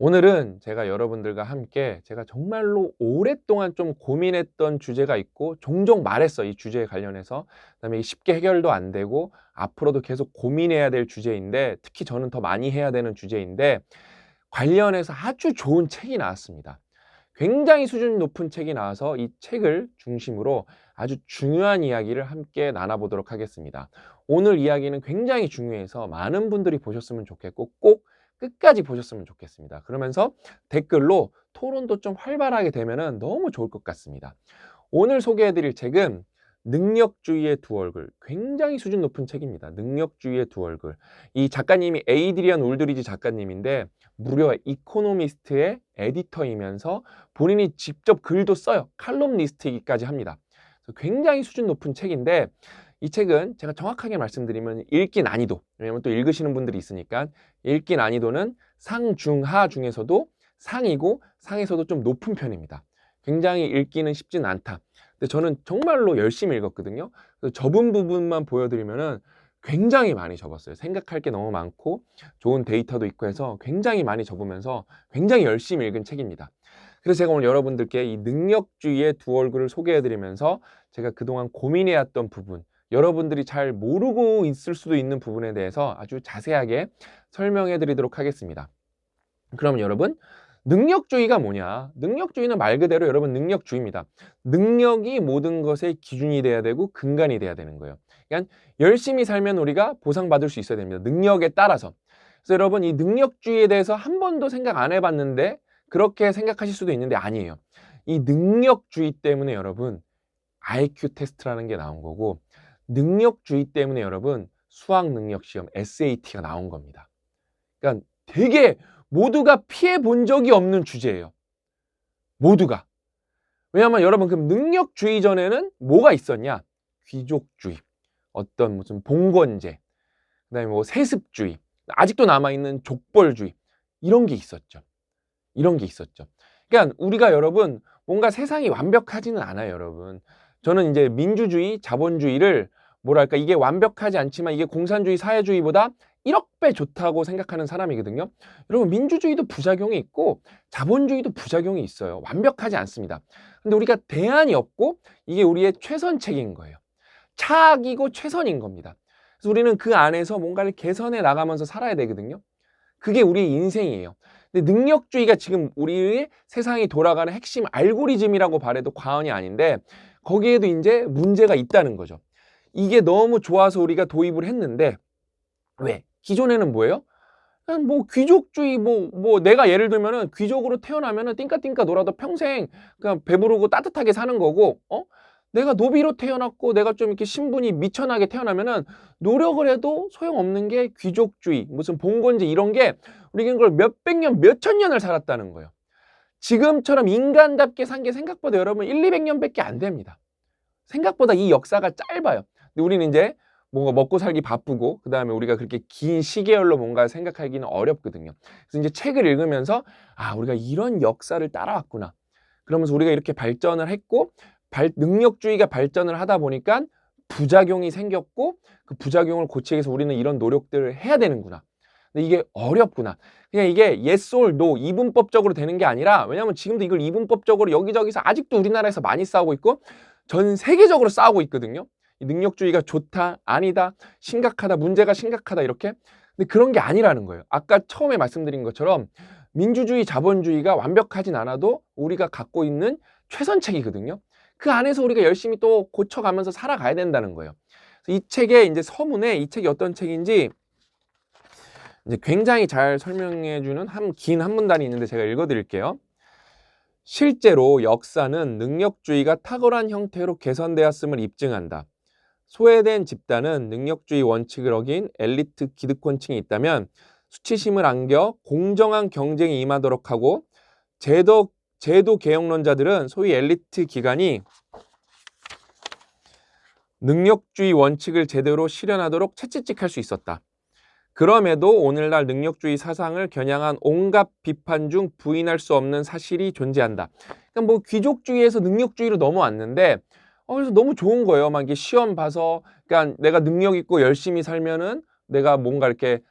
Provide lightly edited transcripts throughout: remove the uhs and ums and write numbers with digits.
오늘은 제가 여러분들과 함께 제가 정말로 오랫동안 좀 고민했던 주제가 있고 종종 말했어, 이 주제에 관련해서. 그다음에 쉽게 해결도 안 되고 앞으로도 계속 고민해야 될 주제인데, 특히 저는 더 많이 해야 되는 주제인데, 관련해서 아주 좋은 책이 나왔습니다. 굉장히 수준 높은 책이 나와서 이 책을 중심으로 아주 중요한 이야기를 함께 나눠보도록 하겠습니다. 오늘 이야기는 굉장히 중요해서 많은 분들이 보셨으면 좋겠고 꼭 끝까지 보셨으면 좋겠습니다. 그러면서 댓글로 토론도 좀 활발하게 되면 너무 좋을 것 같습니다. 오늘 소개해드릴 책은 능력주의의 두 얼굴, 굉장히 수준 높은 책입니다. 능력주의의 두 얼굴. 이 작가님이 에이드리언 울드리지 작가님인데 무려 이코노미스트의 에디터이면서 본인이 직접 글도 써요. 칼럼니스트이기까지 합니다. 그래서 굉장히 수준 높은 책인데, 이 책은 제가 정확하게 말씀드리면 읽기 난이도, 왜냐면 또 읽으시는 분들이 있으니까, 읽기 난이도는 상, 중, 하 중에서도 상이고 상에서도 좀 높은 편입니다. 굉장히 읽기는 쉽진 않다. 근데 저는 정말로 열심히 읽었거든요. 그래서 접은 부분만 보여드리면은 굉장히 많이 접었어요. 생각할 게 너무 많고 좋은 데이터도 있고 해서 굉장히 많이 접으면서 굉장히 열심히 읽은 책입니다. 그래서 제가 오늘 여러분들께 이 능력주의의 두 얼굴을 소개해드리면서 제가 그동안 고민해왔던 부분, 여러분들이 잘 모르고 있을 수도 있는 부분에 대해서 아주 자세하게 설명해 드리도록 하겠습니다. 그러면 여러분, 능력주의가 뭐냐? 능력주의는 말 그대로 여러분 능력주의입니다. 능력이 모든 것의 기준이 돼야 되고 근간이 돼야 되는 거예요. 그러니까 열심히 살면 우리가 보상받을 수 있어야 됩니다. 능력에 따라서. 그래서 여러분, 이 능력주의에 대해서 한 번도 생각 안 해봤는데 그렇게 생각하실 수도 있는데 아니에요. 이 능력주의 때문에 여러분 IQ 테스트라는 게 나온 거고, 능력주의 때문에 여러분 수학 능력 시험 SAT가 나온 겁니다. 그러니까 되게 모두가 피해 본 적이 없는 주제예요. 모두가. 왜냐하면 여러분, 그럼 능력주의 전에는 뭐가 있었냐? 귀족주의, 어떤 무슨 봉건제, 그다음에 뭐 세습주의, 아직도 남아있는 족벌주의, 이런 게 있었죠. 이런 게 있었죠. 그러니까 우리가 여러분 뭔가 세상이 완벽하지는 않아요, 여러분. 저는 이제 민주주의, 자본주의를 뭐랄까, 이게 완벽하지 않지만 이게 공산주의, 사회주의보다 1억 배 좋다고 생각하는 사람이거든요. 여러분, 민주주의도 부작용이 있고 자본주의도 부작용이 있어요. 완벽하지 않습니다. 근데 우리가 대안이 없고 이게 우리의 최선책인 거예요. 차악이고 최선인 겁니다. 그래서 우리는 그 안에서 뭔가를 개선해 나가면서 살아야 되거든요. 그게 우리의 인생이에요. 근데 능력주의가 지금 우리의 세상이 돌아가는 핵심 알고리즘이라고 말해도 과언이 아닌데, 거기에도 이제 문제가 있다는 거죠. 이게 너무 좋아서 우리가 도입을 했는데, 왜? 기존에는 뭐예요? 그냥 뭐 귀족주의, 내가 예를 들면은 귀족으로 태어나면은 띵까띵까 놀아도 평생 그냥 배부르고 따뜻하게 사는 거고, 내가 노비로 태어났고 내가 좀 이렇게 신분이 미천하게 태어나면은 노력을 해도 소용없는 게 귀족주의, 무슨 봉건제, 이런 게 우리가 이걸 몇백 년, 몇천 년을 살았다는 거예요. 지금처럼 인간답게 산 게 생각보다 여러분 1, 200년밖에 안 됩니다. 생각보다 이 역사가 짧아요. 근데 우리는 이제 뭔가 먹고 살기 바쁘고 그다음에 우리가 그렇게 긴 시계열로 뭔가 생각하기는 어렵거든요. 그래서 이제 책을 읽으면서 우리가 이런 역사를 따라왔구나. 그러면서 우리가 이렇게 발전을 했고, 능력주의가 발전을 하다 보니까 부작용이 생겼고, 그 부작용을 고치기 위해서 우리는 이런 노력들을 해야 되는구나. 근데 이게 어렵구나. 그냥 이게 yes or no 이분법적으로 되는 게 아니라, 왜냐하면 지금도 이걸 이분법적으로 여기저기서 아직도 우리나라에서 많이 싸우고 있고 전 세계적으로 싸우고 있거든요. 이 능력주의가 좋다, 아니다, 심각하다, 문제가 심각하다, 이렇게. 근데 그런 게 아니라는 거예요. 아까 처음에 말씀드린 것처럼 민주주의, 자본주의가 완벽하진 않아도 우리가 갖고 있는 최선책이거든요. 그 안에서 우리가 열심히 또 고쳐가면서 살아가야 된다는 거예요. 이 책의 이제 서문에 이 책이 어떤 책인지 이제 굉장히 잘 설명해주는 긴 한문단이 있는데 제가 읽어드릴게요. 실제로 역사는 능력주의가 탁월한 형태로 개선되었음을 입증한다. 소외된 집단은 능력주의 원칙을 어긴 엘리트 기득권층이 있다면 수치심을 안겨 공정한 경쟁에 임하도록 하고, 제도 개혁론자들은 소위 엘리트 기관이 능력주의 원칙을 제대로 실현하도록 채찍질할 수 있었다. 그럼에도 오늘날 능력주의 사상을 겨냥한 온갖 비판 중 부인할 수 없는 사실이 존재한다. 그러니까 뭐 귀족주의에서 능력주의로 넘어왔는데, 그래서 너무 좋은 거예요. 막 이게 시험 봐서, 그러니까 내가 능력 있고 열심히 살면은 내가 뭔가 이렇게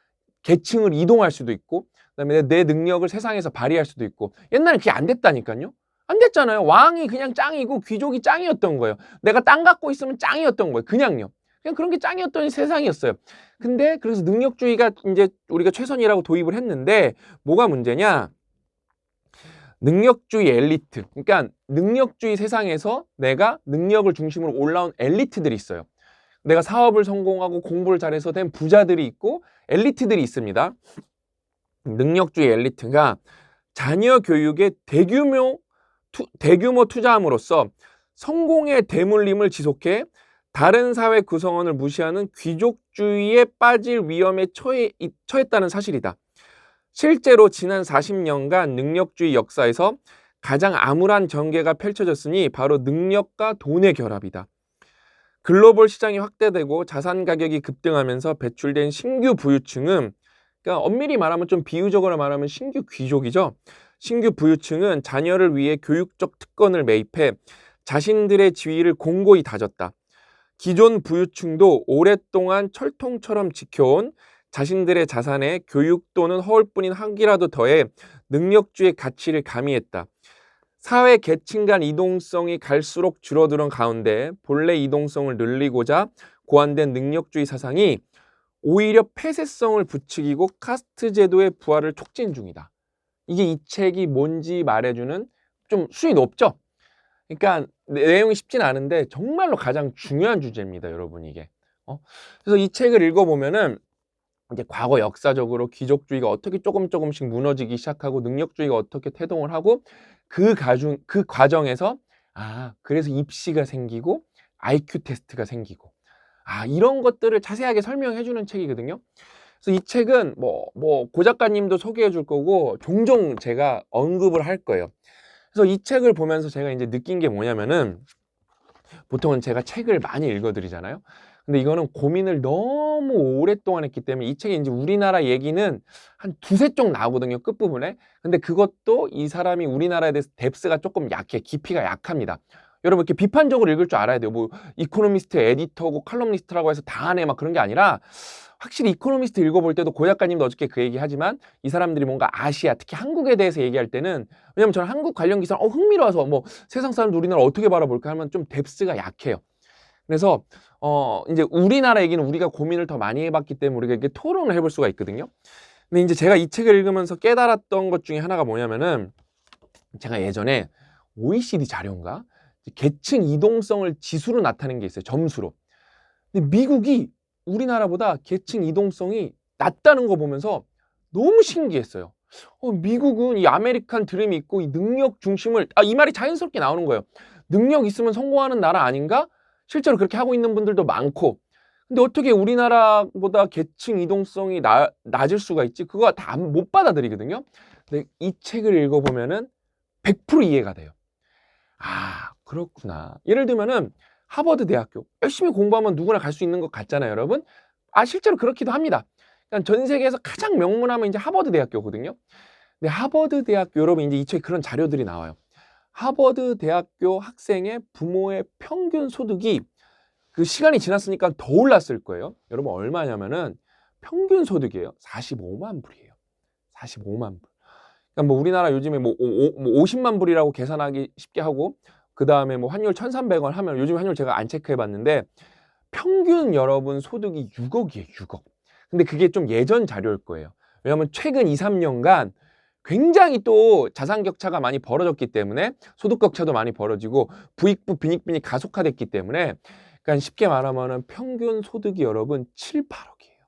계층을 이동할 수도 있고, 그다음에 내 능력을 세상에서 발휘할 수도 있고. 옛날에 그게 안 됐다니까요. 안 됐잖아요. 왕이 그냥 짱이고 귀족이 짱이었던 거예요. 내가 땅 갖고 있으면 짱이었던 거예요. 그냥요. 그냥 그런 게 짱이었던 세상이었어요. 근데 그래서 능력주의가 이제 우리가 최선이라고 도입을 했는데 뭐가 문제냐? 능력주의 엘리트. 그러니까 능력주의 세상에서 내가 능력을 중심으로 올라온 엘리트들이 있어요. 내가 사업을 성공하고 공부를 잘해서 된 부자들이 있고 엘리트들이 있습니다. 능력주의 엘리트가 자녀 교육에 대규모 투자함으로써 성공의 대물림을 지속해 다른 사회 구성원을 무시하는 귀족주의에 빠질 위험에 처했다는 사실이다. 실제로 지난 40년간 능력주의 역사에서 가장 암울한 전개가 펼쳐졌으니 바로 능력과 돈의 결합이다. 글로벌 시장이 확대되고 자산 가격이 급등하면서 배출된 신규 부유층은, 그러니까 엄밀히 말하면 좀 비유적으로 말하면 신규 귀족이죠. 신규 부유층은 자녀를 위해 교육적 특권을 매입해 자신들의 지위를 공고히 다졌다. 기존 부유층도 오랫동안 철통처럼 지켜온 자신들의 자산에 교육 또는 허울뿐인 학이라도 더해 능력주의 가치를 가미했다. 사회 계층 간 이동성이 갈수록 줄어드는 가운데 본래 이동성을 늘리고자 고안된 능력주의 사상이 오히려 폐쇄성을 부추기고 카스트 제도의 부활을 촉진 중이다. 이게 이 책이 뭔지 말해주는, 좀 수위 높죠? 그러니까 내용이 쉽진 않은데 정말로 가장 중요한 주제입니다, 여러분, 이게. 그래서 이 책을 읽어보면은 이제 과거 역사적으로 귀족주의가 어떻게 조금씩 무너지기 시작하고 능력주의가 어떻게 태동을 하고 그 과정에서 그래서 입시가 생기고 IQ 테스트가 생기고 이런 것들을 자세하게 설명해 주는 책이거든요. 그래서 이 책은 고 작가님도 소개해 줄 거고 종종 제가 언급을 할 거예요. 그래서 이 책을 보면서 제가 이제 느낀 게 뭐냐면은, 보통은 제가 책을 많이 읽어드리잖아요. 근데 이거는 고민을 너무 오랫동안 했기 때문에 이 책에 이제 우리나라 얘기는 한 두세 쪽 나오거든요, 끝부분에. 근데 그것도 이 사람이 우리나라에 대해서 뎁스가 조금 약해, 깊이가 약합니다. 여러분 이렇게 비판적으로 읽을 줄 알아야 돼요. 뭐 이코노미스트 에디터고 칼럼니스트라고 해서 다 하네 막 그런 게 아니라, 확실히 이코노미스트 읽어볼 때도 고 작가님도 어저께 그 얘기 하지만 이 사람들이 뭔가 아시아, 특히 한국에 대해서 얘기할 때는, 왜냐면 저는 한국 관련 기사를 흥미로워서 뭐 세상 사람들 우리나라 어떻게 바라볼까 하면 좀 뎁스가 약해요. 그래서 이제 우리나라 얘기는 우리가 고민을 더 많이 해봤기 때문에 우리가 이렇게 토론을 해볼 수가 있거든요. 근데 이제 제가 이 책을 읽으면서 깨달았던 것 중에 하나가 뭐냐면은, 제가 예전에 OECD 자료인가? 계층 이동성을 지수로 나타낸 게 있어요, 점수로. 근데 미국이 우리나라보다 계층 이동성이 낮다는 거 보면서 너무 신기했어요. 미국은 이 아메리칸 드림이 있고 이 능력 중심을, 이 말이 자연스럽게 나오는 거예요. 능력 있으면 성공하는 나라 아닌가? 실제로 그렇게 하고 있는 분들도 많고. 근데 어떻게 우리나라보다 계층 이동성이 낮을 수가 있지? 그거 다 못 받아들이거든요. 근데 이 책을 읽어보면은 100% 이해가 돼요. 그렇구나. 예를 들면은 하버드 대학교 열심히 공부하면 누구나 갈 수 있는 것 같잖아요, 여러분. 실제로 그렇기도 합니다. 그러니까 전 세계에서 가장 명문하면 이제 하버드 대학교거든요. 근데 하버드 대학교, 여러분 이제 이 책에 그런 자료들이 나와요. 하버드 대학교 학생의 부모의 평균 소득이 그 시간이 지났으니까 더 올랐을 거예요. 여러분 얼마냐면은 평균 소득이에요. 45만 불이에요. 45만 불. 그러니까 뭐 우리나라 요즘에 뭐 50만 불이라고 계산하기 쉽게 하고, 그 다음에 뭐 환율 1,300원 하면, 요즘 환율 제가 안 체크해 봤는데 평균 여러분 소득이 6억이에요, 6억. 근데 그게 좀 예전 자료일 거예요. 왜냐하면 최근 2, 3년간 굉장히 또 자산 격차가 많이 벌어졌기 때문에, 소득 격차도 많이 벌어지고 부익부 빈익빈이 가속화됐기 때문에, 그러니까 쉽게 말하면 평균 소득이 여러분 7, 8억이에요.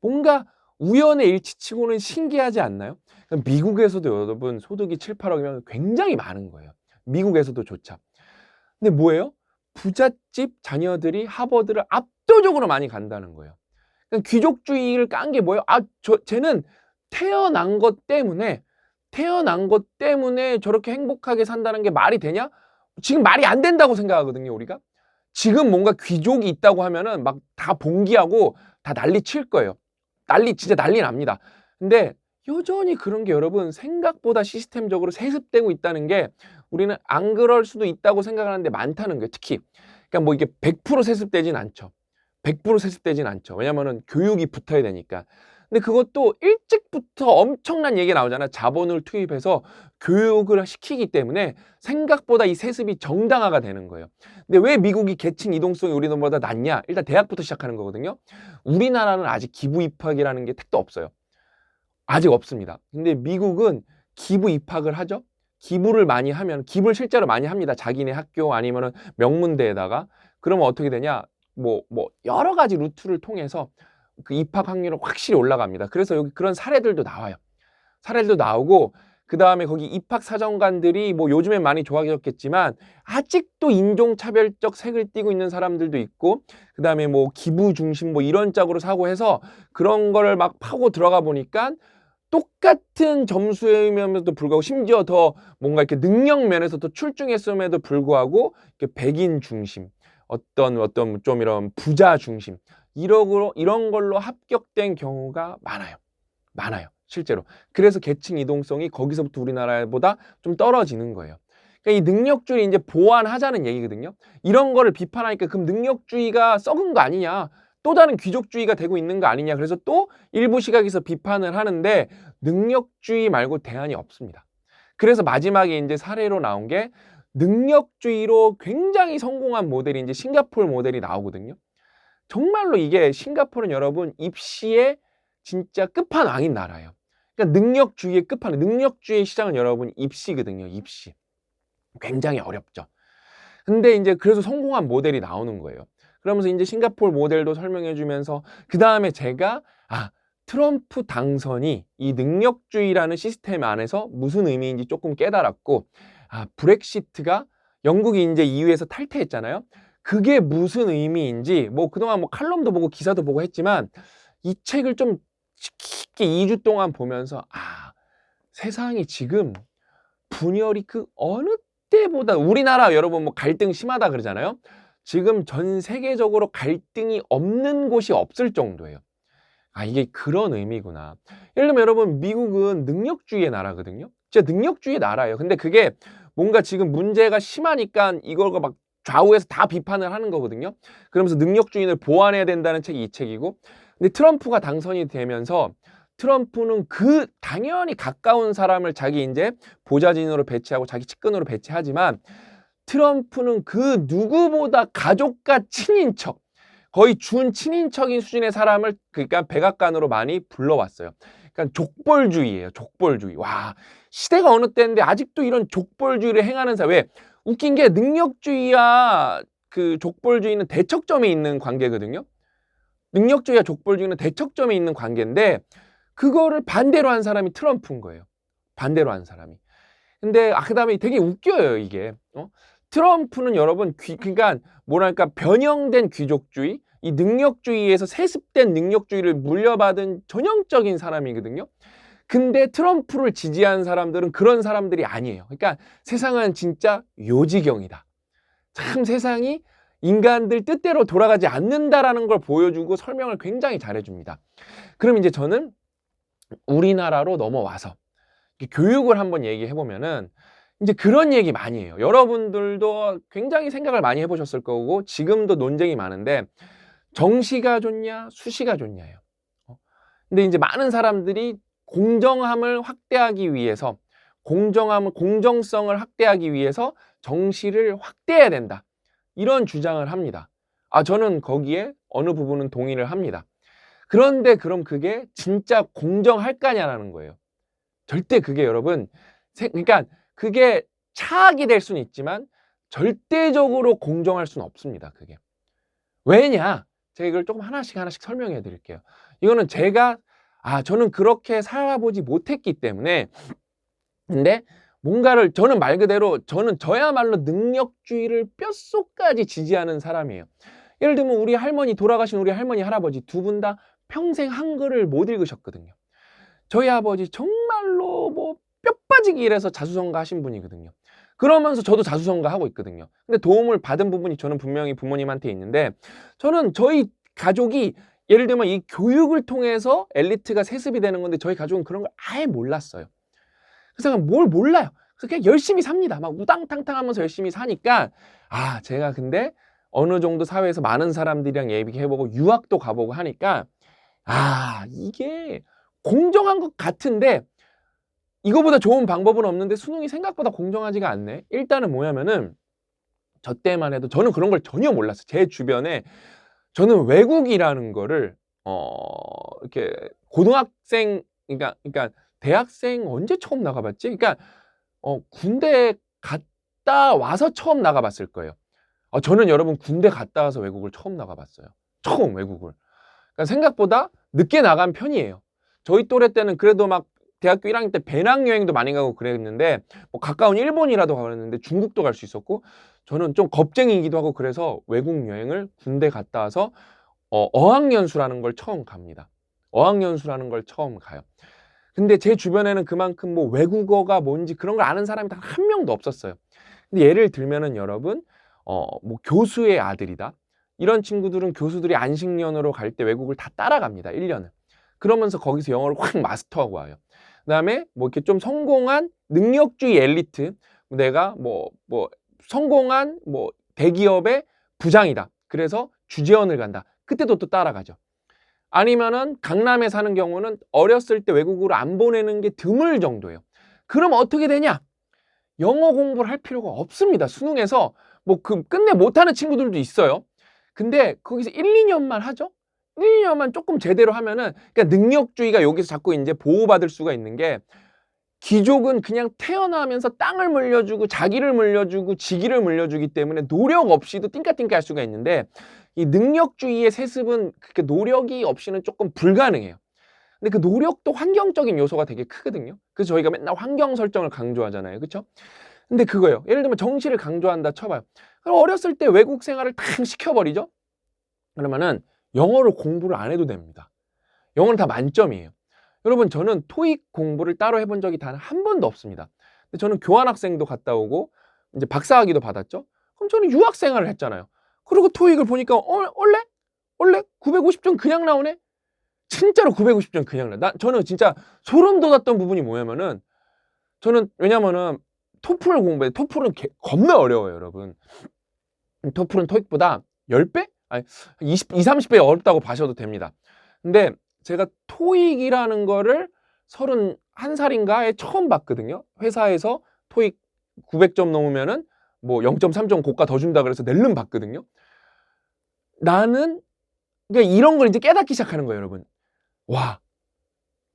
뭔가 우연의 일치치고는 신기하지 않나요? 미국에서도 여러분 소득이 7, 8억이면 굉장히 많은 거예요. 미국에서도 조차. 근데 뭐예요? 부잣집 자녀들이 하버드를 압도적으로 많이 간다는 거예요. 그러니까 귀족주의를 깐 게 뭐예요? 쟤는 태어난 것 때문에 저렇게 행복하게 산다는 게 말이 되냐? 지금 말이 안 된다고 생각하거든요, 우리가. 지금 뭔가 귀족이 있다고 하면은 막 다 봉기하고 다 난리 칠 거예요. 진짜 난리 납니다. 근데 여전히 그런 게 여러분 생각보다 시스템적으로 세습되고 있다는 게, 우리는 안 그럴 수도 있다고 생각하는데 많다는 거예요, 특히. 그러니까 뭐 이게 100% 세습되진 않죠. 100% 세습되진 않죠. 왜냐면은 교육이 붙어야 되니까. 근데 그것도 일찍부터 엄청난 얘기가 나오잖아. 자본을 투입해서 교육을 시키기 때문에 생각보다 이 세습이 정당화가 되는 거예요. 근데 왜 미국이 계층 이동성이 우리나라보다 낮냐? 일단 대학부터 시작하는 거거든요. 우리나라는 아직 기부 입학이라는 게 택도 없어요. 아직 없습니다. 근데 미국은 기부 입학을 하죠. 기부를 많이 하면, 기부를 실제로 많이 합니다. 자기네 학교 아니면은 명문대에다가. 그러면 어떻게 되냐? 여러 가지 루트를 통해서 그 입학 확률은 확실히 올라갑니다. 그래서 여기 그런 사례들도 나와요. 사례들도 나오고, 그 다음에 거기 입학 사정관들이 요즘엔 많이 좋아졌겠지만 아직도 인종차별적 색을 띠고 있는 사람들도 있고, 그 다음에 기부 중심 이런 짝으로 사고해서 그런 거를 막 파고 들어가 보니까 똑같은 점수임에도 불구하고, 심지어 더 뭔가 이렇게 능력 면에서도 출중했음에도 불구하고 이렇게 백인 중심, 어떤 좀 이런 부자 중심, 이런 걸로 합격된 경우가 많아요. 실제로. 그래서 계층 이동성이 거기서부터 우리나라보다 좀 떨어지는 거예요. 그러니까 이 능력주의 이제 보완하자는 얘기거든요. 이런 거를 비판하니까 그럼 능력주의가 썩은 거 아니냐? 또 다른 귀족주의가 되고 있는 거 아니냐? 그래서 또 일부 시각에서 비판을 하는데, 능력주의 말고 대안이 없습니다. 그래서 마지막에 이제 사례로 나온 게, 능력주의로 굉장히 성공한 모델이 이제 싱가포르 모델이 나오거든요. 정말로 이게 싱가포르는 여러분 입시의 진짜 끝판왕인 나라예요. 그러니까 능력주의의 끝판왕, 능력주의의 시장은 여러분 입시거든요. 입시. 굉장히 어렵죠. 근데 이제 그래서 성공한 모델이 나오는 거예요. 그러면서 이제 싱가포르 모델도 설명해 주면서, 그 다음에 제가 트럼프 당선이 이 능력주의라는 시스템 안에서 무슨 의미인지 조금 깨달았고, 브렉시트가, 영국이 이제 EU에서 탈퇴했잖아요. 그게 무슨 의미인지 그동안 칼럼도 보고 기사도 보고 했지만, 이 책을 좀 깊게 2주 동안 보면서 세상이 지금 분열이 그 어느 때보다, 우리나라 여러분 갈등 심하다 그러잖아요. 지금 전 세계적으로 갈등이 없는 곳이 없을 정도예요. 이게 그런 의미구나. 예를 들면 여러분, 미국은 능력주의의 나라거든요. 진짜 능력주의의 나라예요. 근데 그게 뭔가 지금 문제가 심하니까 이걸 막 좌우에서 다 비판을 하는 거거든요. 그러면서 능력주의를 보완해야 된다는 책이 이 책이고, 근데 트럼프가 당선이 되면서 트럼프는 그 당연히 가까운 사람을 자기 이제 보좌진으로 배치하고 자기 측근으로 배치하지만, 트럼프는 그 누구보다 가족과 친인척, 거의 준 친인척인 수준의 사람을 그러니까 백악관으로 많이 불러왔어요. 그러니까 족벌주의예요. 족벌주의. 와, 시대가 어느 때인데 아직도 이런 족벌주의를 행하는 사회. 왜? 웃긴 게 능력주의와 그 족벌주의는 대척점에 있는 관계거든요. 능력주의와 족벌주의는 대척점에 있는 관계인데, 그거를 반대로 한 사람이 트럼프인 거예요. 반대로 한 사람이. 근데 그다음에 되게 웃겨요, 이게. 트럼프는 여러분 그러니까 뭐랄까 변형된 귀족주의, 이 능력주의에서 세습된 능력주의를 물려받은 전형적인 사람이거든요. 근데 트럼프를 지지한 사람들은 그런 사람들이 아니에요. 그러니까 세상은 진짜 요지경이다. 참 세상이 인간들 뜻대로 돌아가지 않는다라는 걸 보여주고 설명을 굉장히 잘해줍니다. 그럼 이제 저는 우리나라로 넘어와서 교육을 한번 얘기해 보면은, 이제 그런 얘기 많이 해요. 여러분들도 굉장히 생각을 많이 해보셨을 거고 지금도 논쟁이 많은데, 정시가 좋냐 수시가 좋냐예요. 근데 이제 많은 사람들이 공정함을 확대하기 위해서, 공정성을 확대하기 위해서 정시를 확대해야 된다, 이런 주장을 합니다. 저는 거기에 어느 부분은 동의를 합니다. 그런데 그럼 그게 진짜 공정할 거냐라는 거예요. 절대 그게 여러분, 그러니까 그게 차악이 될 수는 있지만 절대적으로 공정할 수는 없습니다. 그게. 왜냐? 제가 이걸 조금 하나씩 설명해 드릴게요. 이거는 제가 저는 그렇게 살아보지 못했기 때문에. 근데 뭔가를, 저는 말 그대로 저야말로 능력주의를 뼛속까지 지지하는 사람이에요. 예를 들면 우리 할머니, 돌아가신 우리 할머니 할아버지 두 분 다 평생 한글을 못 읽으셨거든요. 저희 아버지 정말로 뼈 빠지기 일해서 자수성가 하신 분이거든요. 그러면서 저도 자수성가 하고 있거든요. 근데 도움을 받은 부분이 저는 분명히 부모님한테 있는데, 저는 저희 가족이 예를 들면 이 교육을 통해서 엘리트가 세습이 되는 건데, 저희 가족은 그런 걸 아예 몰랐어요. 그래서 뭘 몰라요. 그래서 그냥 열심히 삽니다. 막 우당탕탕 하면서 열심히 사니까, 제가 근데 어느 정도 사회에서 많은 사람들이랑 얘기해보고 유학도 가보고 하니까, 이게 공정한 것 같은데 이거보다 좋은 방법은 없는데 수능이 생각보다 공정하지가 않네. 일단은 뭐냐면은 저 때만 해도 저는 그런 걸 전혀 몰랐어요. 제 주변에 저는 외국이라는 거를 이렇게 고등학생 그러니까 대학생 언제 처음 나가봤지? 그러니까 군대 갔다 와서 처음 나가봤을 거예요. 저는 여러분 군대 갔다 와서 외국을 처음 나가봤어요. 처음 외국을. 그러니까 생각보다 늦게 나간 편이에요. 저희 또래 때는 그래도 막 대학교 1학년 때 배낭여행도 많이 가고 그랬는데 뭐 가까운 일본이라도 가봤는데 중국도 갈 수 있었고 저는 좀 겁쟁이이기도 하고 그래서 외국 여행을 군대 갔다 와서 어학연수라는 걸 처음 갑니다. 어학연수라는 걸 처음 가요. 근데 제 주변에는 그만큼 뭐 외국어가 뭔지 그런 걸 아는 사람이 단 한 명도 없었어요. 근데 예를 들면은 여러분 뭐 교수의 아들이다. 이런 친구들은 교수들이 안식년으로 갈 때 외국을 다 따라갑니다. 1년을. 그러면서 거기서 영어를 확 마스터하고 와요. 그다음에 뭐 이렇게 좀 성공한 능력주의 엘리트, 내가 뭐 성공한 뭐 대기업의 부장이다. 그래서 주재원을 간다. 그때도 또 따라가죠. 아니면은 강남에 사는 경우는 어렸을 때 외국으로 안 보내는 게 드물 정도예요. 그럼 어떻게 되냐? 영어 공부를 할 필요가 없습니다. 수능에서 뭐 끝내 못하는 친구들도 있어요. 근데 거기서 1, 2년만 하죠? 1, 2년만 조금 제대로 하면은, 그러니까 능력주의가 여기서 자꾸 이제 보호받을 수가 있는 게, 귀족은 그냥 태어나면서 땅을 물려주고 자기를 물려주고 직위를 물려주기 때문에 노력 없이도 띵까띵까 할 수가 있는데, 이 능력주의의 세습은 그렇게 노력이 없이는 조금 불가능해요. 근데 그 노력도 환경적인 요소가 되게 크거든요. 그래서 저희가 맨날 환경 설정을 강조하잖아요. 그렇죠? 근데 그거예요. 예를 들면 정시를 강조한다 쳐봐요. 그럼 어렸을 때 외국 생활을 탁 시켜버리죠? 그러면은 영어를 공부를 안 해도 됩니다. 영어는 다 만점이에요. 여러분, 저는 토익 공부를 따로 해본 적이 단 한 번도 없습니다. 근데 저는 교환학생도 갔다 오고 이제 박사학위도 받았죠. 그럼 저는 유학생활을 했잖아요. 그리고 토익을 보니까 원래 950점 그냥 나오네? 진짜로 950점 그냥 나와. 저는 진짜 소름 돋았던 부분이 뭐냐면은, 저는 왜냐면은 토플 공부해. 토플은 겁나 어려워요, 여러분. 토플은 토익보다 10배? 아니, 20, 30배 어렵다고 봐셔도 됩니다. 근데 제가 토익이라는 거를 31살인가에 처음 봤거든요. 회사에서 토익 900점 넘으면은 뭐 0.3점 고가 더 준다 그래서 낼름 봤거든요. 나는 그러니까 이런 걸 이제 깨닫기 시작하는 거예요, 여러분. 와,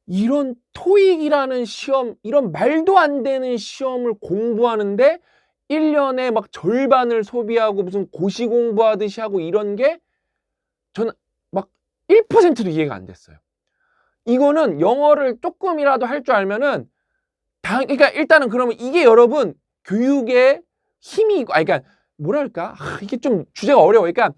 이런 토익이라는 시험, 이런 말도 안 되는 시험을 공부하는데 1년에 막 절반을 소비하고 무슨 고시 공부하듯이 하고 이런 게 저는 막 1%도 이해가 안 됐어요. 이거는 영어를 조금이라도 할 줄 알면은 그러니까 일단은 그러면 이게 여러분 교육의 힘이 그러니까 뭐랄까? 이게 좀 주제가 어려워요. 그러니까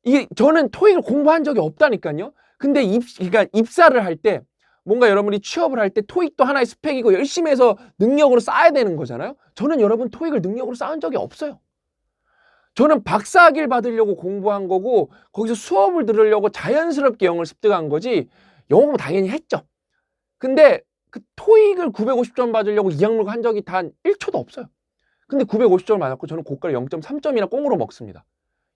이게 저는 토익을 공부한 적이 없다니까요. 근데 그러니까 입사를 할 때 뭔가 여러분이 취업을 할 때 토익도 하나의 스펙이고 열심히 해서 능력으로 쌓아야 되는 거잖아요. 저는 여러분 토익을 능력으로 쌓은 적이 없어요. 저는 박사학위를 받으려고 공부한 거고 거기서 수업을 들으려고 자연스럽게 영어를 습득한 거지 영어 공부 당연히 했죠. 근데 그 토익을 950점 받으려고 이 악물고 한 적이 단 1초도 없어요. 근데 950점을 맞았고 저는 고가를 0.3점이나 꽁으로 먹습니다.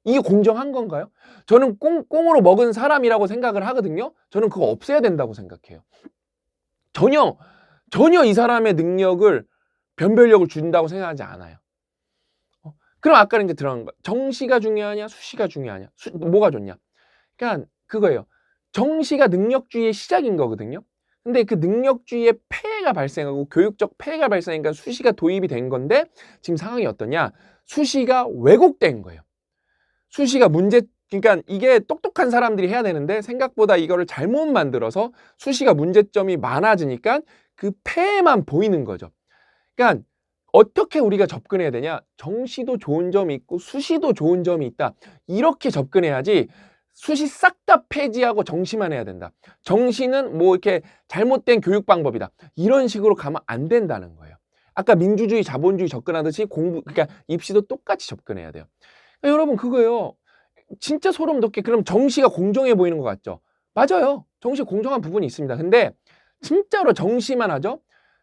이게 공정한 건가요? 저는 꽁으로 먹은 사람이라고 생각을 하거든요. 저는 그거 없애야 된다고 생각해요. 전혀 이 사람의 능력을 변별력을 준다고 생각하지 않아요. 그럼 아까는 이제 들어간 거. 정시가 중요하냐, 수시가 중요하냐, 뭐가 좋냐? 그러니까 그거예요. 정시가 능력주의의 시작인 거거든요. 근데 그 능력주의의 폐해가 발생하고 교육적 폐해가 발생하니까 수시가 도입이 된 건데 지금 상황이 어떠냐? 수시가 왜곡된 거예요. 수시가 그러니까 이게 똑똑한 사람들이 해야 되는데 생각보다 이거를 잘못 만들어서 수시가 문제점이 많아지니까 그 폐해만 보이는 거죠. 그러니까 어떻게 우리가 접근해야 되냐? 정시도 좋은 점이 있고 수시도 좋은 점이 있다. 이렇게 접근해야지 수시 싹 다 폐지하고 정시만 해야 된다. 정시는 뭐 이렇게 잘못된 교육 방법이다. 이런 식으로 가면 안 된다는 거예요. 아까 민주주의, 자본주의 접근하듯이 그러니까 입시도 똑같이 접근해야 돼요. 그러니까 여러분 그거예요. 진짜 소름 돋게 그럼 정시가 공정해 보이는 것 같죠? 맞아요. 정시 공정한 부분이 있습니다. 근데 진짜로 정시만 하죠?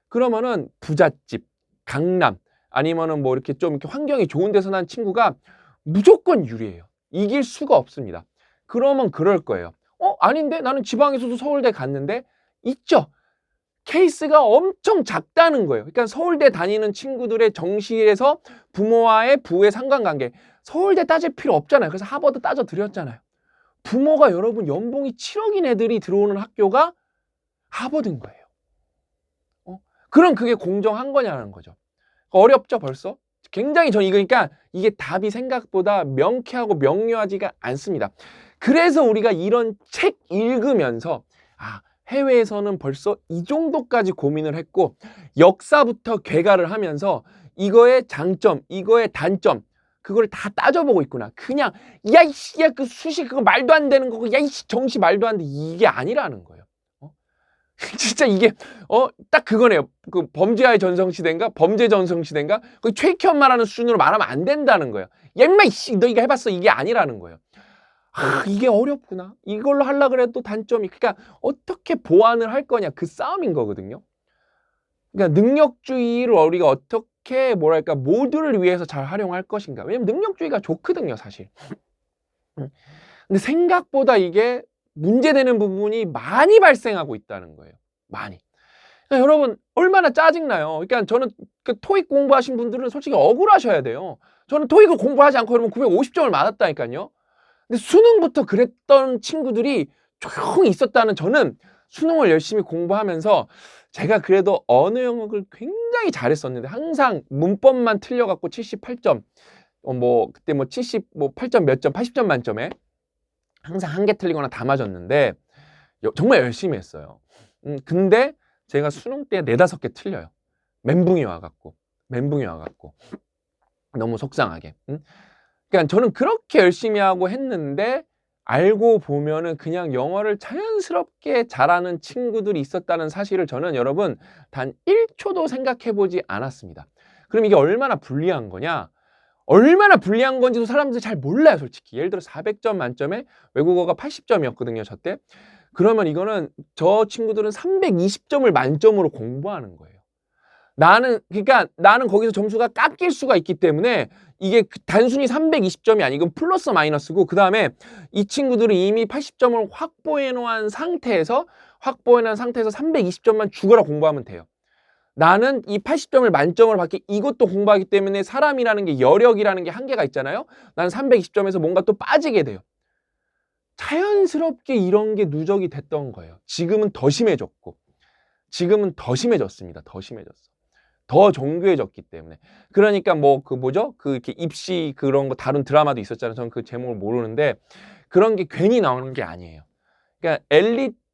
그러면은 부잣집, 강남 아니면은 뭐 이렇게 좀 이렇게 환경이 좋은 데서 난 친구가 무조건 유리해요. 이길 수가 없습니다. 그러면 그럴 거예요. 아닌데? 나는 지방에서도 서울대 갔는데? 있죠. 케이스가 엄청 작다는 거예요. 그러니까 서울대 다니는 친구들의 정시에서 부의 상관관계. 서울대 따질 필요 없잖아요. 그래서 하버드 따져 드렸잖아요. 부모가 여러분 연봉이 7억인 애들이 들어오는 학교가 하버드인 거예요. 그럼 그게 공정한 거냐는 거죠. 어렵죠, 벌써? 굉장히 저는 이거니까 이게 답이 생각보다 명쾌하고 명료하지가 않습니다. 그래서 우리가 이런 책 읽으면서 해외에서는 벌써 이 정도까지 고민을 했고 역사부터 개가를 하면서 이거의 장점, 이거의 단점 그걸 다 따져보고 있구나. 그냥 야 이씨 야 그 수식 그거 말도 안 되는 거고 야 이씨 정시 말도 안 돼 이게 아니라는 거예요. 진짜 이게 딱 그거네요. 그 범죄와의 전성시대인가 범죄 전성시대인가 그 최익현 말하는 수준으로 말하면 안 된다는 거예요. 야 임마 이씨 너 이거 해봤어 이게 아니라는 거예요. 이게 어렵구나. 이걸로 하려고 그래도 단점이 그러니까 어떻게 보완을 할 거냐 그 싸움인 거거든요. 그러니까 능력주의를 우리가 어떻게 뭐랄까 모두를 위해서 잘 활용할 것인가. 왜냐면 능력주의가 좋거든요 사실. 근데 생각보다 이게 문제되는 부분이 많이 발생하고 있다는 거예요. 많이. 그러니까 여러분 얼마나 짜증나요. 그러니까 저는 그 토익 공부하신 분들은 솔직히 억울하셔야 돼요. 저는 토익을 공부하지 않고 여러분 950점을 맞았다니까요. 근데 수능부터 그랬던 친구들이 조용히 있었다는 저는 수능을 열심히 공부하면서 제가 그래도 언어 영역을 굉장히 잘했었는데 항상 문법만 틀려갖고 78점 그때 78점 몇 점 80점 만점에 항상 한 개 틀리거나 다 맞았는데 정말 열심히 했어요. 근데 제가 수능 때 4-5개 틀려요. 멘붕이 와갖고 너무 속상하게. 그러니까 저는 그렇게 열심히 하고 했는데 알고 보면은 그냥 영어를 자연스럽게 잘하는 친구들이 있었다는 사실을 저는 여러분 단 1초도 생각해 보지 않았습니다. 그럼 이게 얼마나 불리한 거냐? 얼마나 불리한 건지도 사람들이 잘 몰라요, 솔직히. 예를 들어 400점 만점에 외국어가 80점이었거든요, 저 때. 그러면 이거는 저 친구들은 320점을 만점으로 공부하는 거예요. 그러니까 나는 거기서 점수가 깎일 수가 있기 때문에 이게 단순히 320점이 아니고 플러스 마이너스고 그 다음에 이 친구들은 이미 80점을 확보해 놓은 상태에서 320점만 죽어라 공부하면 돼요. 나는 이 80점을 만점을 받기 이것도 공부하기 때문에 사람이라는 게 여력이라는 게 한계가 있잖아요. 나는 320점에서 뭔가 또 빠지게 돼요. 자연스럽게 이런 게 누적이 됐던 거예요. 지금은 더 심해졌고 지금은 더 심해졌습니다. 더 심해졌어. 더 정교해졌기 때문에. 그러니까 이렇게 입시 그런 거 다룬 드라마도 있었잖아요. 저는 그 제목을 모르는데 그런 게 괜히 나오는 게 아니에요. 그러니까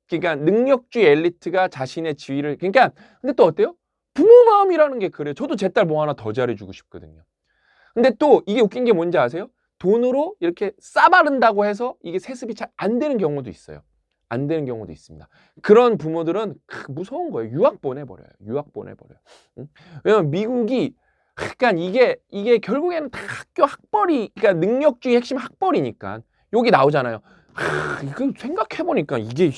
그러니까 능력주의 엘리트가 자신의 지위를 그러니까 근데 또 어때요? 부모 마음이라는 게 그래요. 저도 제 딸 뭐 하나 더 잘해주고 싶거든요. 근데 또 이게 웃긴 게 뭔지 아세요? 돈으로 이렇게 싸바른다고 해서 이게 세습이 잘 안 되는 경우도 있어요. 안 되는 경우도 있습니다. 그런 부모들은 무서운 거예요. 유학 보내버려요. 응? 왜냐면 미국이 그러니까 이게 결국에는 다 학벌이 그러니까 능력주의 핵심 학벌이니까 여기 나오잖아요. 이거 생각해보니까 이게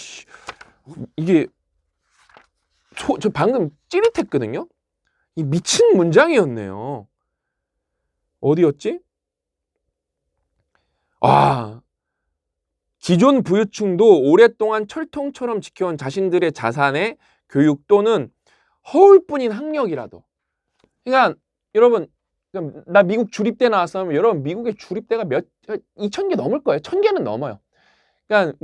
저 방금 찌릿했거든요. 이 미친 문장이었네요. 어디였지? 기존 부유층도 오랫동안 철통처럼 지켜온 자신들의 자산의 교육 또는 허울뿐인 학력이라도. 그러니까 여러분 나 미국 주립대 나왔으면 여러분 미국의 주립대가 2,000개 넘을 거예요. 1,000개는 넘어요. 그러니까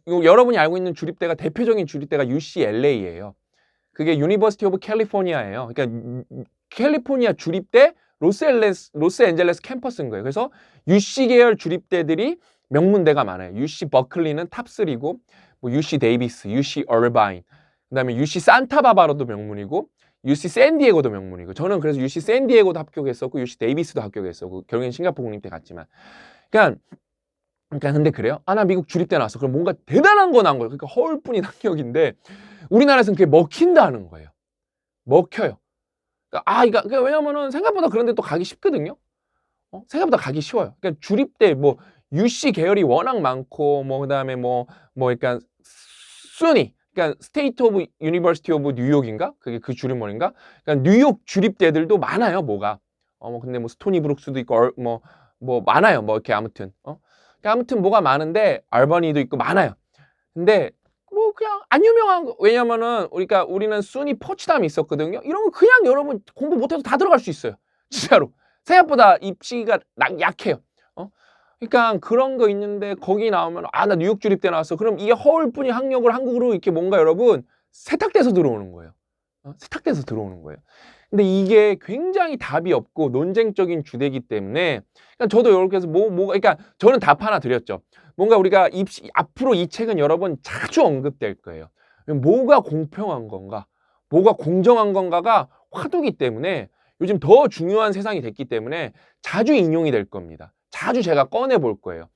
여러분이 알고 있는 주립대가 대표적인 주립대가 UCLA예요. 그게 유니버시티 오브 캘리포니아예요. 그러니까 캘리포니아 주립대 로스앤젤레스 캠퍼스인 거예요. 그래서 UC 계열 주립대들이 명문대가 많아요. UC 버클리는 탑3고 UC 데이비스, UC 얼바인, 그다음에 UC 산타바바라도 명문이고 UC 샌디에고도 명문이고 저는 그래서 UC 샌디에고도 합격했었고 UC 데이비스도 합격했었고 결국엔 싱가포르 국립대 갔지만 그러니까 근데 그래요? 나 미국 주립대 나왔어. 그럼 뭔가 대단한 거 나온 거예요. 그러니까 허울뿐인 학력인데 우리나라에서는 그게 먹힌다는 거예요. 먹혀요. 그러니까 왜냐면은 생각보다 그런데 또 가기 쉽거든요. 생각보다 가기 쉬워요. 그러니까 주립대 UC 계열이 워낙 많고 그다음에 그러니까 SUNY 그러니까 스테이트 오브 유니버시티 오브 뉴욕인가? 그게 그 줄임말인가? 그러니까 뉴욕 주립대들도 많아요, 뭐가. 근데 스토니 브룩스도 있고 많아요. 이렇게 아무튼. 그러니까 아무튼 뭐가 많은데 알버니도 있고 많아요. 근데 뭐 그냥 안 유명한 거, 왜냐면은 우리는 순위 포츠담이 있었거든요. 이런 거 그냥 여러분 공부 못해도 다 들어갈 수 있어요. 진짜로. 생각보다 입시가 약해요. 그러니까 그런 거 있는데 거기 나오면 나 뉴욕 주립대 나왔어. 그럼 이게 허울뿐이 학력을 한국으로 이렇게 뭔가 여러분 세탁돼서 들어오는 거예요. 세탁돼서 들어오는 거예요. 근데 이게 굉장히 답이 없고 논쟁적인 주제이기 때문에 그러니까 저도 이렇게 해서 그러니까 저는 답 하나 드렸죠. 뭔가 우리가 앞으로 이 책은 여러분 자주 언급될 거예요. 뭐가 공평한 건가, 뭐가 공정한 건가가 화두기 때문에 요즘 더 중요한 세상이 됐기 때문에 자주 인용이 될 겁니다. 자주 제가 꺼내 볼 거예요.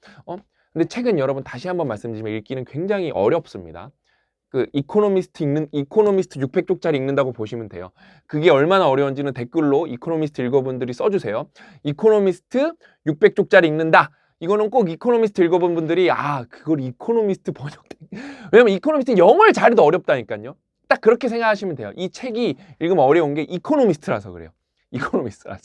근데 책은 여러분 다시 한번 말씀드리면 읽기는 굉장히 어렵습니다. 이코노미스트 600쪽짜리 읽는다고 보시면 돼요. 그게 얼마나 어려운지는 댓글로 이코노미스트 읽어본 분들이 써주세요. 이코노미스트 600쪽짜리 읽는다. 이거는 꼭 이코노미스트 읽어본 분들이 그걸 이코노미스트 번역돼. 왜냐면 이코노미스트 영어를 잘해도 어렵다니까요. 딱 그렇게 생각하시면 돼요. 이 책이 읽으면 어려운 게 이코노미스트라서 그래요. 이코노미스트라서.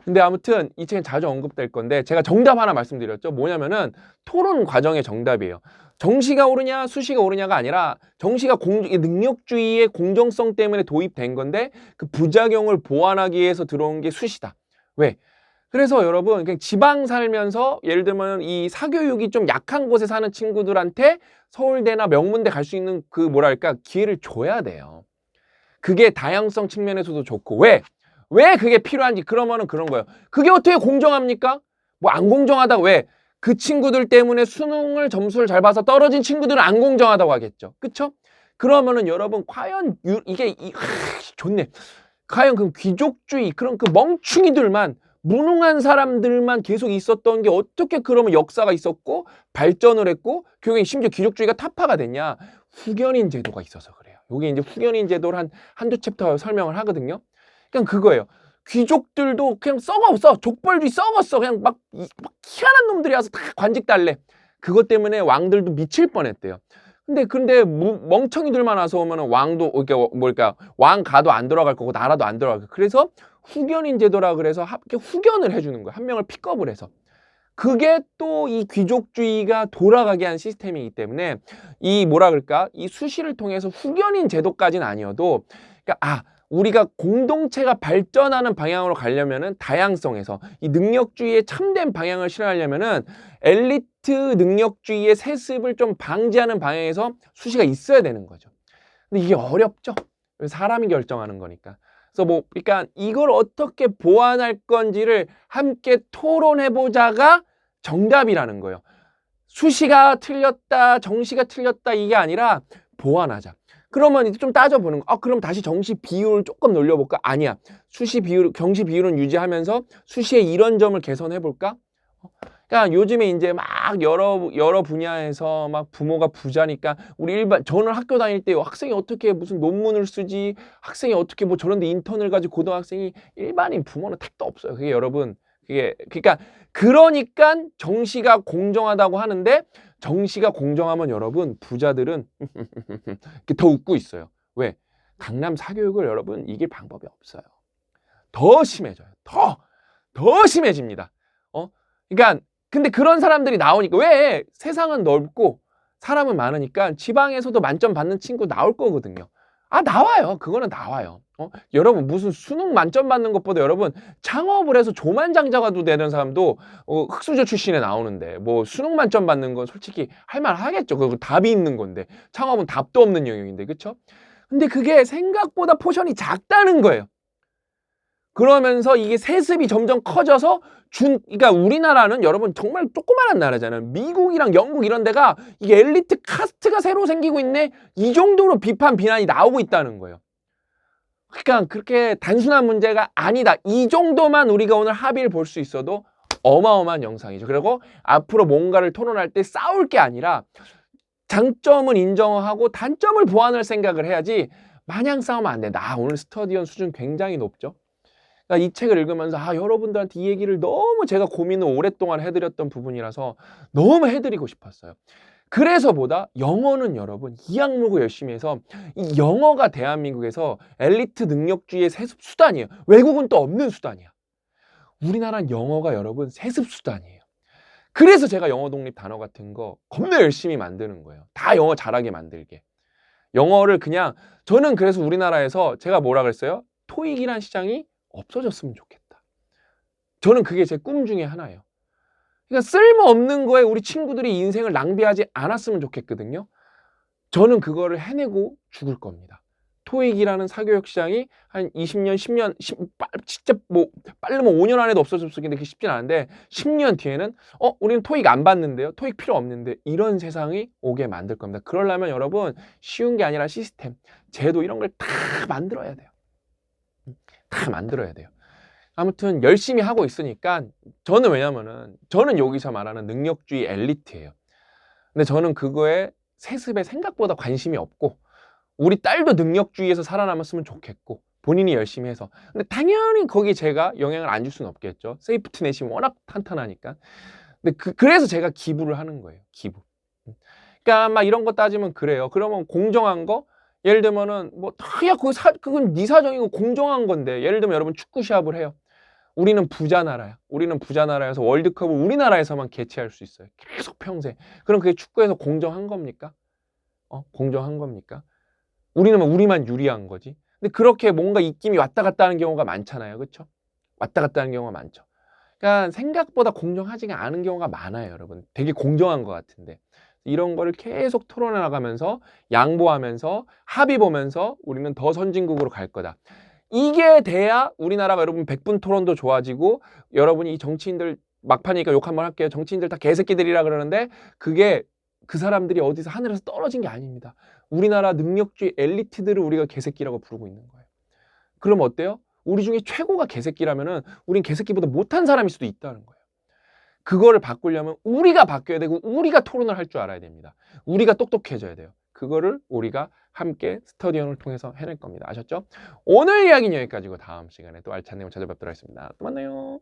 근데 아무튼 이 책은 자주 언급될 건데 제가 정답 하나 말씀드렸죠. 뭐냐면은 토론 과정의 정답이에요. 정시가 오르냐 수시가 오르냐가 아니라 정시가 능력주의의 공정성 때문에 도입된 건데 그 부작용을 보완하기 위해서 들어온 게 수시다. 왜? 그래서 여러분 그냥 지방 살면서 예를 들면 이 사교육이 좀 약한 곳에 사는 친구들한테 서울대나 명문대 갈 수 있는 기회를 줘야 돼요. 그게 다양성 측면에서도 좋고 왜 그게 필요한지 그러면은 그런 거예요. 그게 어떻게 공정합니까? 뭐 안 공정하다고 왜? 그 친구들 때문에 수능을 점수를 잘 봐서 떨어진 친구들은 안 공정하다고 하겠죠. 그쵸? 그러면은 여러분 과연 좋네. 과연 그 귀족주의 그런 그 멍충이들만 무능한 사람들만 계속 있었던 게 어떻게 그러면 역사가 있었고 발전을 했고 교육이 심지어 귀족주의가 타파가 됐냐? 후견인 제도가 있어서 그래요. 여기 이제 후견인 제도를 한두 챕터 설명을 하거든요. 그냥 그거예요. 귀족들도 그냥 썩었어. 족벌주의 썩었어. 그냥 막 희한한 놈들이 와서 다 관직 달래. 그것 때문에 왕들도 미칠 뻔했대요. 근데 멍청이들만 와서 오면은 왕도 왕 가도 안 돌아갈 거고 나라도 안 돌아갈 거고. 그래서 후견인 제도라 그래서 후견을 해주는 거예요. 한 명을 픽업을 해서. 그게 또 이 귀족주의가 돌아가게 한 시스템이기 때문에 이 이 수시를 통해서 후견인 제도까지는 아니어도 그러니까 우리가 공동체가 발전하는 방향으로 가려면은 다양성에서 이 능력주의의 참된 방향을 실현하려면은 엘리트 능력주의의 세습을 좀 방지하는 방향에서 수시가 있어야 되는 거죠. 근데 이게 어렵죠. 사람이 결정하는 거니까. 그래서 그러니까 이걸 어떻게 보완할 건지를 함께 토론해보자가 정답이라는 거예요. 수시가 틀렸다, 정시가 틀렸다 이게 아니라 보완하자. 그러면 이제 좀 따져보는 거. 그럼 다시 정시 비율을 조금 늘려볼까? 아니야. 정시 비율은 유지하면서 수시의 이런 점을 개선해볼까? 그러니까 요즘에 이제 막 여러 분야에서 막 부모가 부자니까 저는 학교 다닐 때 학생이 어떻게 무슨 논문을 쓰지? 학생이 어떻게 저런데 인턴을 가지고 고등학생이 일반인 부모는 택도 없어요. 그게 여러분 그러니까 정시가 공정하다고 하는데 정시가 공정하면 여러분 부자들은 이렇게 더 웃고 있어요. 왜? 강남 사교육을 여러분 이길 방법이 없어요. 더 심해져요. 더 심해집니다. 그러니까 근데 그런 사람들이 나오니까 왜? 세상은 넓고 사람은 많으니까 지방에서도 만점 받는 친구 나올 거거든요. 나와요. 그거는 나와요. 여러분 무슨 수능 만점 받는 것보다 여러분 창업을 해서 조만장자가도 되는 사람도 흑수저 출신에 나오는데 수능 만점 받는 건 솔직히 할만하겠죠. 그거 답이 있는 건데 창업은 답도 없는 영역인데 그쵸? 근데 그게 생각보다 포션이 작다는 거예요. 그러면서 이게 세습이 점점 커져서 그러니까 우리나라는 여러분 정말 조그마한 나라잖아요. 미국이랑 영국 이런 데가 이게 엘리트 카스트가 새로 생기고 있네. 이 정도로 비난이 나오고 있다는 거예요. 그러니까 그렇게 단순한 문제가 아니다. 이 정도만 우리가 오늘 합의를 볼 수 있어도 어마어마한 영상이죠. 그리고 앞으로 뭔가를 토론할 때 싸울 게 아니라 장점은 인정하고 단점을 보완할 생각을 해야지 마냥 싸우면 안 된다. 오늘 스터디언 수준 굉장히 높죠. 그러니까 이 책을 읽으면서 여러분들한테 이 얘기를 너무 제가 고민을 오랫동안 해드렸던 부분이라서 너무 해드리고 싶었어요. 그래서보다 영어는 여러분 이 항목을 열심히 해서 이 영어가 대한민국에서 엘리트 능력주의의 세습 수단이에요. 외국은 또 없는 수단이야. 우리나라는 영어가 여러분 세습 수단이에요. 그래서 제가 영어 독립 단어 같은 거 겁나 열심히 만드는 거예요. 다 영어 잘하게 만들게. 영어를 그냥 저는 그래서 우리나라에서 제가 뭐라 그랬어요? 토익이란 시장이 없어졌으면 좋겠다. 저는 그게 제 꿈 중에 하나예요. 그러니까 쓸모없는 거에 우리 친구들이 인생을 낭비하지 않았으면 좋겠거든요. 저는 그거를 해내고 죽을 겁니다. 토익이라는 사교육 시장이 한 20년, 10년, 진짜 뭐 빠르면 5년 안에도 없어졌을 텐데 그게 쉽진 않은데 10년 뒤에는 우리는 토익 안 받는데요. 토익 필요 없는데 이런 세상이 오게 만들 겁니다. 그러려면 여러분 쉬운 게 아니라 시스템, 제도 이런 걸 다 만들어야 돼요. 다 만들어야 돼요. 아무튼 열심히 하고 있으니까 저는 왜냐면은 저는 여기서 말하는 능력주의 엘리트예요. 근데 저는 그거에 세습에 생각보다 관심이 없고 우리 딸도 능력주의에서 살아남았으면 좋겠고 본인이 열심히 해서 근데 당연히 거기 제가 영향을 안 줄 수는 없겠죠. 세이프티넷이 워낙 탄탄하니까. 근데 그래서 제가 기부를 하는 거예요. 기부. 그러니까 막 이런 거 따지면 그래요. 그러면 공정한 거 예를 들면은 뭐 야 그건 네 사정이고 공정한 건데 예를 들면 여러분 축구 시합을 해요. 우리는 부자 나라야. 우리는 부자 나라여서 월드컵을 우리나라에서만 개최할 수 있어요. 계속 평생. 그럼 그게 축구에서 공정한 겁니까? 공정한 겁니까? 우리는 우리만 유리한 거지. 근데 그렇게 뭔가 입김이 왔다 갔다 하는 경우가 많잖아요. 그렇죠? 왔다 갔다 하는 경우가 많죠. 그러니까 생각보다 공정하지가 않은 경우가 많아요, 여러분. 되게 공정한 것 같은데. 이런 거를 계속 토론해 나가면서 양보하면서 합의 보면서 우리는 더 선진국으로 갈 거다. 이게 돼야 우리나라가 여러분 100분 토론도 좋아지고 여러분이 이 정치인들 막판이니까 욕 한번 할게요. 정치인들 다 개새끼들이라 그러는데 그게 그 사람들이 어디서 하늘에서 떨어진 게 아닙니다. 우리나라 능력주의 엘리트들을 우리가 개새끼라고 부르고 있는 거예요. 그럼 어때요? 우리 중에 최고가 개새끼라면은 우린 개새끼보다 못한 사람일 수도 있다는 거예요. 그거를 바꾸려면 우리가 바뀌어야 되고 우리가 토론을 할 줄 알아야 됩니다. 우리가 똑똑해져야 돼요. 그거를 우리가 함께 스터디언을 통해서 해낼 겁니다. 아셨죠? 오늘 이야기는 여기까지고 다음 시간에 또 알찬 내용 찾아뵙도록 하겠습니다. 또 만나요.